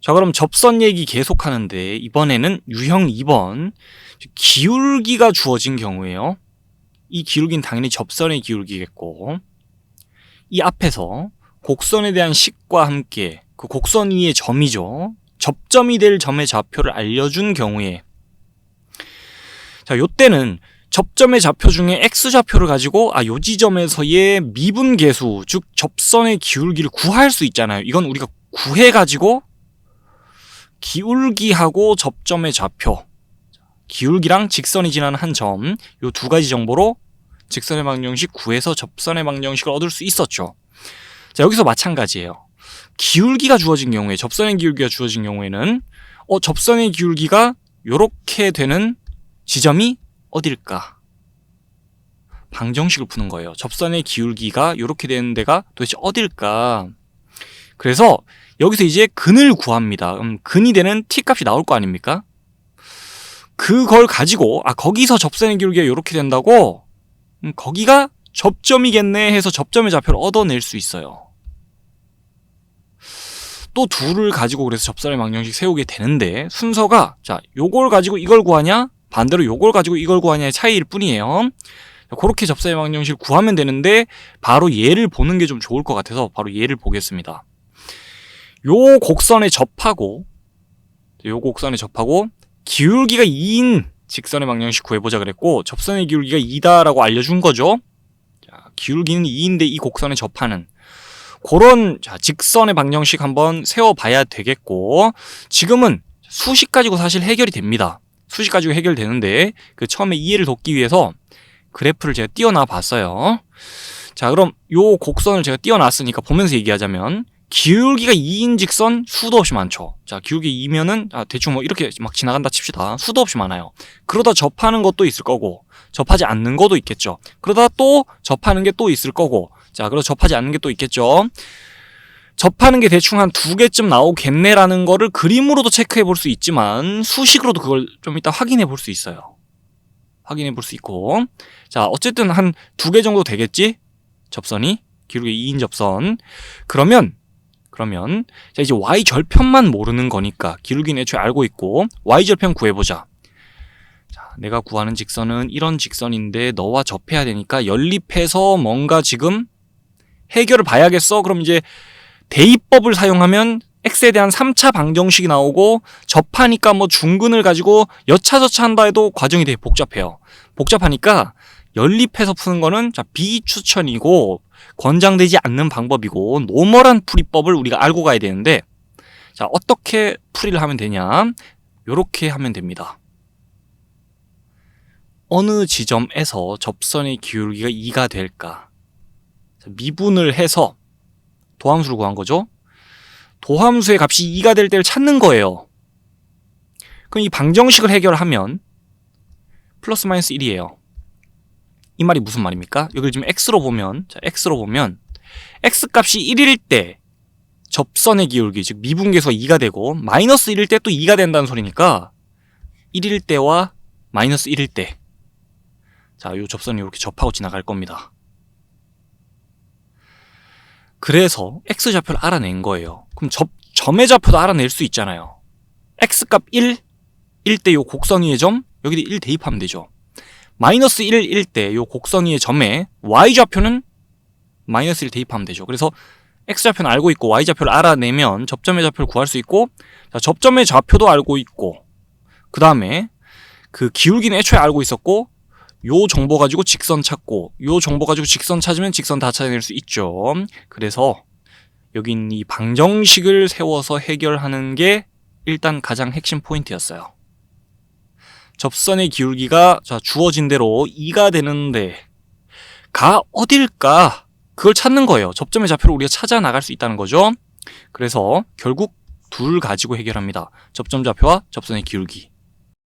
자, 그럼 접선 얘기 계속하는데 이번에는 유형 2번 기울기가 주어진 경우에요. 이 기울기는 당연히 접선의 기울기겠고, 이 앞에서 곡선에 대한 식과 함께 그 곡선 위의 점이죠. 접점이 될 점의 좌표를 알려준 경우에, 자, 요때는 접점의 좌표 중에 x좌표를 가지고 요 지점에서의 미분계수, 즉 접선의 기울기를 구할 수 있잖아요. 이건 우리가 구해가지고 기울기하고 접점의 좌표, 기울기랑 직선이 지나는 한 점, 요 두 가지 정보로 직선의 방정식 구해서 접선의 방정식을 얻을 수 있었죠. 자, 여기서 마찬가지예요. 기울기가 주어진 경우에, 접선의 기울기가 주어진 경우에는 접선의 기울기가 요렇게 되는 지점이 어딜까? 방정식을 푸는 거예요. 접선의 기울기가 요렇게 되는 데가 도대체 어딜까? 그래서 여기서 이제 근을 구합니다. 근이 되는 t값이 나올 거 아닙니까? 그걸 가지고 거기서 접선의 기울기가 요렇게 된다고? 거기가 접점이겠네 해서 접점의 좌표를 얻어낼 수 있어요. 또 둘을 가지고 그래서 접선의 방정식 세우게 되는데, 순서가 자, 요걸 가지고 이걸 구하냐, 반대로 요걸 가지고 이걸 구하냐의 차이일 뿐이에요. 그렇게 접선의 방정식을 구하면 되는데, 바로 얘를 보는 게 좀 좋을 것 같아서 바로 얘를 보겠습니다. 요 곡선에 접하고 기울기가 2인 직선의 방정식 구해보자 그랬고, 접선의 기울기가 2다라고 알려준 거죠. 자, 기울기는 2인데 이 곡선에 접하는 그런 직선의 방정식 한번 세워봐야 되겠고, 지금은 수식 가지고 사실 해결이 됩니다. 수식 가지고 해결되는데, 그 처음에 이해를 돕기 위해서 그래프를 제가 띄워놔 봤어요. 자, 그럼 요 곡선을 제가 띄워놨으니까 보면서 얘기하자면, 기울기가 2인 직선 수도 없이 많죠. 자, 기울기 2면은 대충 뭐 이렇게 막 지나간다 칩시다. 수도 없이 많아요. 그러다 접하는 것도 있을 거고, 접하지 않는 것도 있겠죠. 그러다 또 접하는 게 또 있을 거고, 자, 그래서 접하지 않는 게 또 있겠죠. 접하는 게 대충 한 2개쯤 나오겠네라는 거를 그림으로도 체크해 볼 수 있지만, 수식으로도 그걸 좀 이따 확인해 볼 수 있어요. 확인해 볼 수 있고, 자, 어쨌든 한 2개 정도 되겠지? 접선이 기울기 2인 접선. 그러면 자, 이제 y절편만 모르는 거니까 기울기는 애초에 알고 있고, y절편 구해보자. 자, 내가 구하는 직선은 이런 직선인데 너와 접해야 되니까 연립해서 뭔가 지금 해결을 봐야겠어. 그럼 이제 대입법을 사용하면 x에 대한 3차 방정식이 나오고, 접하니까 뭐 중근을 가지고 여차저차 한다 해도 과정이 되게 복잡해요. 복잡하니까 연립해서 푸는 거는 비추천이고 권장되지 않는 방법이고, 노멀한 풀이법을 우리가 알고 가야 되는데, 자, 어떻게 풀이를 하면 되냐? 요렇게 하면 됩니다. 어느 지점에서 접선의 기울기가 2가 될까? 미분을 해서 도함수를 구한 거죠. 도함수의 값이 2가 될 때를 찾는 거예요. 그럼 이 방정식을 해결하면 플러스 마이너스 1이에요. 이 말이 무슨 말입니까? 여기를 지금 x로 보면, x 값이 1일 때 접선의 기울기, 즉 미분계수가 2가 되고, 마이너스 1일 때 또 2가 된다는 소리니까 1일 때와 마이너스 1일 때, 자, 요 접선이 이렇게 접하고 지나갈 겁니다. 그래서 x좌표를 알아낸 거예요. 그럼 점의 좌표도 알아낼 수 있잖아요. x값 1일 때 요 곡선 위의 점, 여기도 1 대입하면 되죠. 마이너스 1일 때 요 곡선 위의 점에 y좌표는 마이너스 1 대입하면 되죠. 그래서 x좌표는 알고 있고 y좌표를 알아내면 접점의 좌표를 구할 수 있고, 자, 접점의 좌표도 알고 있고, 그 다음에 그 기울기는 애초에 알고 있었고, 요 정보 가지고 직선 찾고, 요 정보 가지고 직선 찾으면 직선 다 찾아낼 수 있죠. 그래서 여기 있는 이 방정식을 세워서 해결하는 게 일단 가장 핵심 포인트였어요. 접선의 기울기가 주어진 대로 2가 되는데 가 어딜까? 그걸 찾는 거예요. 접점의 좌표를 우리가 찾아 나갈 수 있다는 거죠. 그래서 결국 둘 가지고 해결합니다. 접점 좌표와 접선의 기울기.